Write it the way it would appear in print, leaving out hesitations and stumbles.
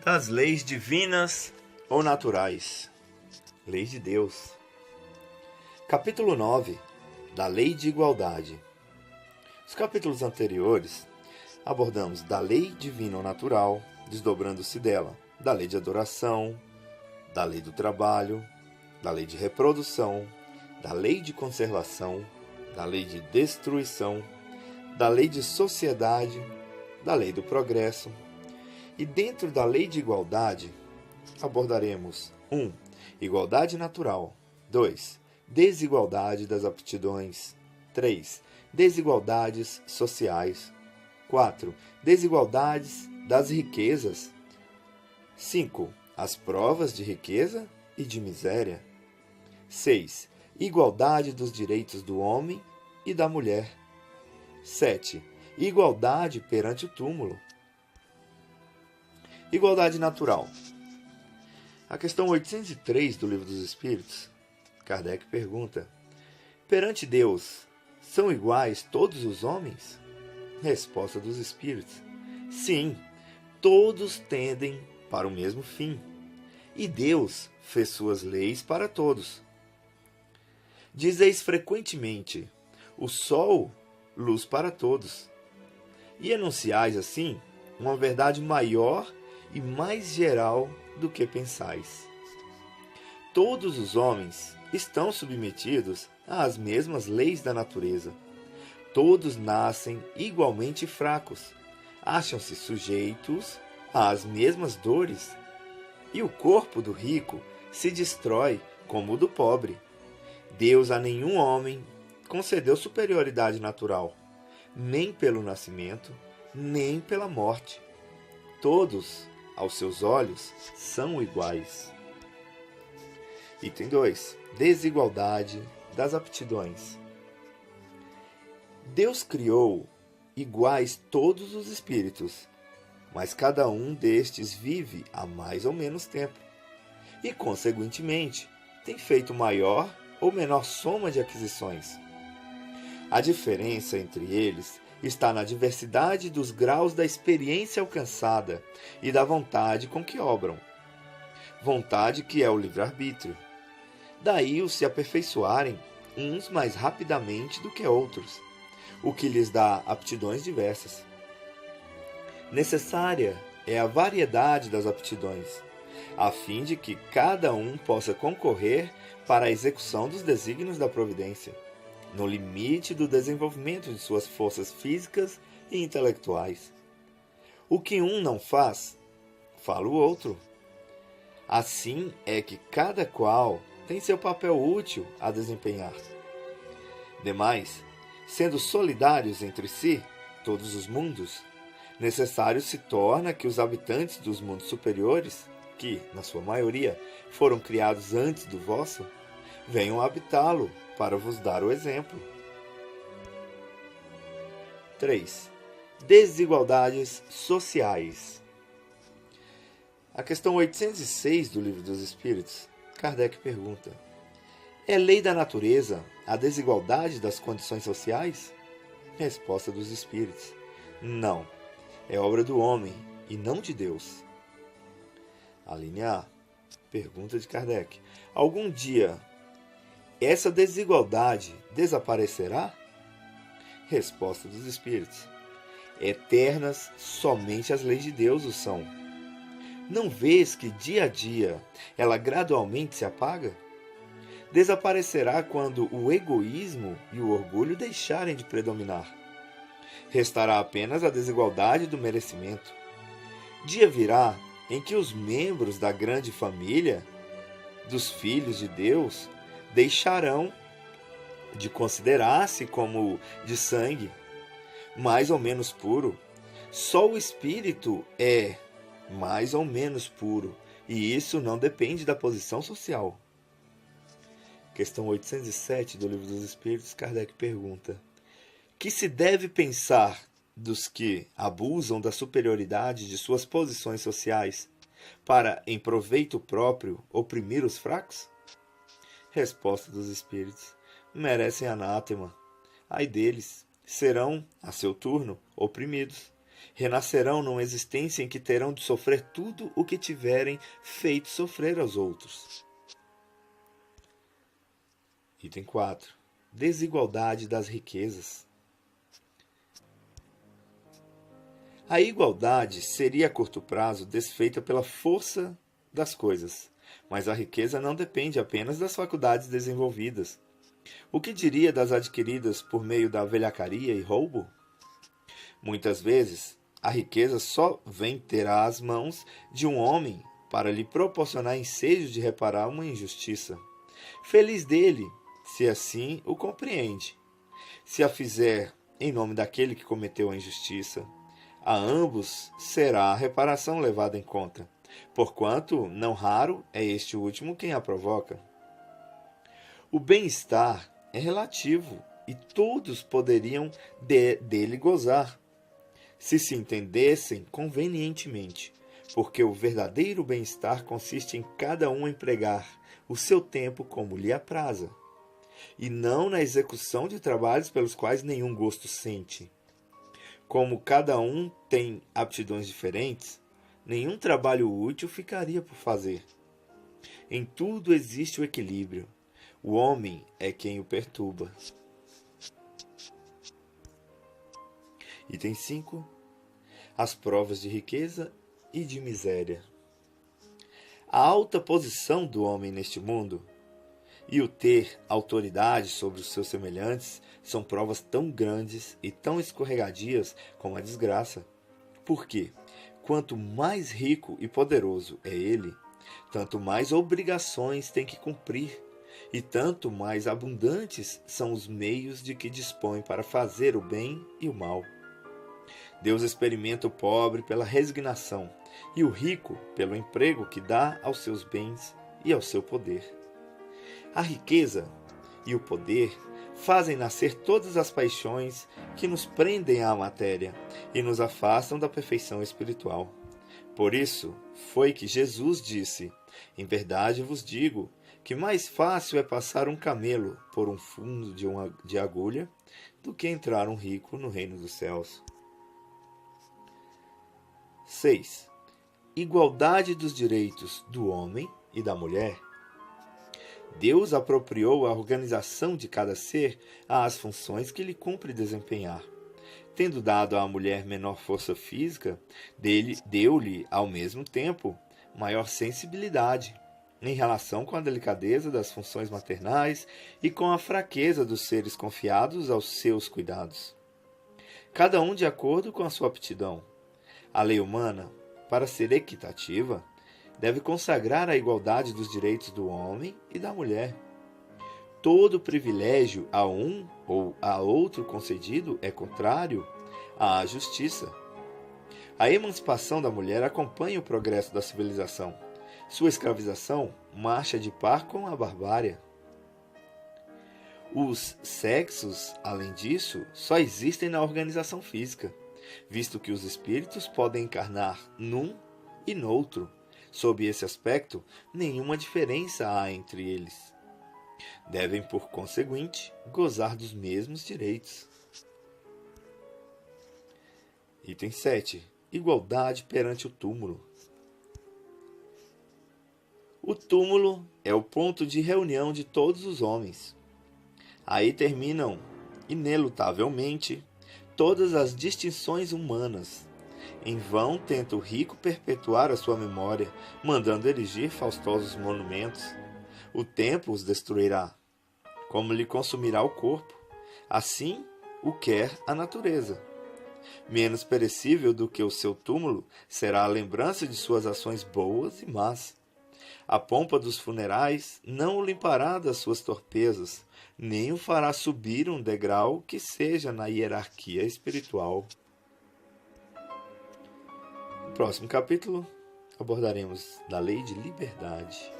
das leis divinas ou naturais. Leis de Deus. Capítulo 9 da Lei de Igualdade. Os capítulos anteriores abordamos da lei divina ou natural, desdobrando-se dela, da lei de adoração, da lei do trabalho, da lei de reprodução, da lei de conservação, da lei de destruição, da lei de sociedade, da lei do progresso. E dentro da lei de igualdade, abordaremos 1. Igualdade natural. 2. Desigualdade das aptidões. 3. Desigualdades sociais. 4. Desigualdades das riquezas. 5. As provas de riqueza e de miséria. 6. Igualdade dos direitos do homem e da mulher. 7. Igualdade perante o túmulo. Igualdade natural. A questão 803 do Livro dos Espíritos, Kardec pergunta: perante Deus, são iguais todos os homens? Resposta dos Espíritos: sim, todos tendem para o mesmo fim. E Deus fez suas leis para todos. Dizeis frequentemente: o sol, luz para todos. E enunciais assim uma verdade maior e mais geral do que pensais. Todos os homens estão submetidos às mesmas leis da natureza. Todos nascem igualmente fracos, acham-se sujeitos às mesmas dores, e o corpo do rico se destrói como o do pobre. Deus a nenhum homem concedeu superioridade natural, nem pelo nascimento, nem pela morte. Todos, aos seus olhos, são iguais. Item 2. Desigualdade das aptidões. Deus criou iguais todos os espíritos, mas cada um destes vive há mais ou menos tempo, e, consequentemente, tem feito maior ou menor soma de aquisições. A diferença entre eles está na diversidade dos graus da experiência alcançada e da vontade com que obram. Vontade que é o livre-arbítrio. Daí os se aperfeiçoarem uns mais rapidamente do que outros, o que lhes dá aptidões diversas. Necessária é a variedade das aptidões, a fim de que cada um possa concorrer para a execução dos desígnios da providência, no limite do desenvolvimento de suas forças físicas e intelectuais. O que um não faz, fala o outro. Assim é que cada qual tem seu papel útil a desempenhar. Demais, sendo solidários entre si, todos os mundos, necessário se torna que os habitantes dos mundos superiores, que, na sua maioria, foram criados antes do vosso, venham habitá-lo para vos dar o exemplo. 3. Desigualdades sociais. A questão 806 do Livro dos Espíritos, Kardec pergunta: é lei da natureza a desigualdade das condições sociais? Resposta dos Espíritos: não, é obra do homem e não de Deus. A linha A, pergunta de Kardec: algum dia essa desigualdade desaparecerá? Resposta dos Espíritos: eternas somente as leis de Deus o são. Não vês que dia a dia ela gradualmente se apaga? Desaparecerá quando o egoísmo e o orgulho deixarem de predominar. Restará apenas a desigualdade do merecimento. Dia virá em que os membros da grande família, dos filhos de Deus, deixarão de considerar-se como de sangue, mais ou menos puro. Só o espírito é mais ou menos puro, e isso não depende da posição social. Questão 807 do Livro dos Espíritos, Kardec pergunta: que se deve pensar dos que abusam da superioridade de suas posições sociais para, em proveito próprio, oprimir os fracos? Resposta dos Espíritos: merecem anátema. Ai deles, serão, a seu turno, oprimidos. Renascerão numa existência em que terão de sofrer tudo o que tiverem feito sofrer aos outros. Item 4. Desigualdade das riquezas. A igualdade seria a curto prazo desfeita pela força das coisas, mas a riqueza não depende apenas das faculdades desenvolvidas. O que diria das adquiridas por meio da velhacaria e roubo? Muitas vezes, a riqueza só vem ter às mãos de um homem para lhe proporcionar ensejo de reparar uma injustiça. Feliz dele, se assim o compreende. Se a fizer em nome daquele que cometeu a injustiça, a ambos será a reparação levada em conta, porquanto, não raro, é este último quem a provoca. O bem-estar é relativo e todos poderiam dele gozar, se se entendessem convenientemente, porque o verdadeiro bem-estar consiste em cada um empregar o seu tempo como lhe apraza, e não na execução de trabalhos pelos quais nenhum gosto sente. Como cada um tem aptidões diferentes, nenhum trabalho útil ficaria por fazer. Em tudo existe o equilíbrio. O homem é quem o perturba. Item 5. As provas de riqueza e de miséria. A alta posição do homem neste mundo e o ter autoridade sobre os seus semelhantes são provas tão grandes e tão escorregadias como a desgraça. Porque, quanto mais rico e poderoso é ele, tanto mais obrigações tem que cumprir, e tanto mais abundantes são os meios de que dispõe para fazer o bem e o mal. Deus experimenta o pobre pela resignação e o rico pelo emprego que dá aos seus bens e ao seu poder. A riqueza e o poder fazem nascer todas as paixões que nos prendem à matéria e nos afastam da perfeição espiritual. Por isso foi que Jesus disse: em verdade vos digo que mais fácil é passar um camelo por um fundo de agulha do que entrar um rico no reino dos céus. 6. Igualdade dos direitos do homem e da mulher. Deus apropriou a organização de cada ser às funções que lhe cumpre desempenhar. Tendo dado à mulher menor força física, deu-lhe, ao mesmo tempo, maior sensibilidade em relação com a delicadeza das funções maternais e com a fraqueza dos seres confiados aos seus cuidados. Cada um de acordo com a sua aptidão. A lei humana, para ser equitativa, deve consagrar a igualdade dos direitos do homem e da mulher. Todo privilégio a um ou a outro concedido é contrário à justiça. A emancipação da mulher acompanha o progresso da civilização. Sua escravização marcha de par com a barbárie. Os sexos, além disso, só existem na organização física, visto que os espíritos podem encarnar num e noutro. Sob esse aspecto, nenhuma diferença há entre eles. Devem, por conseguinte, gozar dos mesmos direitos. Item 7. Igualdade perante o túmulo. O túmulo é o ponto de reunião de todos os homens. Aí terminam, inelutavelmente, todas as distinções humanas. Em vão tenta o rico perpetuar a sua memória, mandando erigir faustosos monumentos. O tempo os destruirá, como lhe consumirá o corpo. Assim o quer a natureza. Menos perecível do que o seu túmulo será a lembrança de suas ações boas e más. A pompa dos funerais não o limpará das suas torpezas, nem o fará subir um degrau que seja na hierarquia espiritual. No próximo capítulo, abordaremos da lei de liberdade.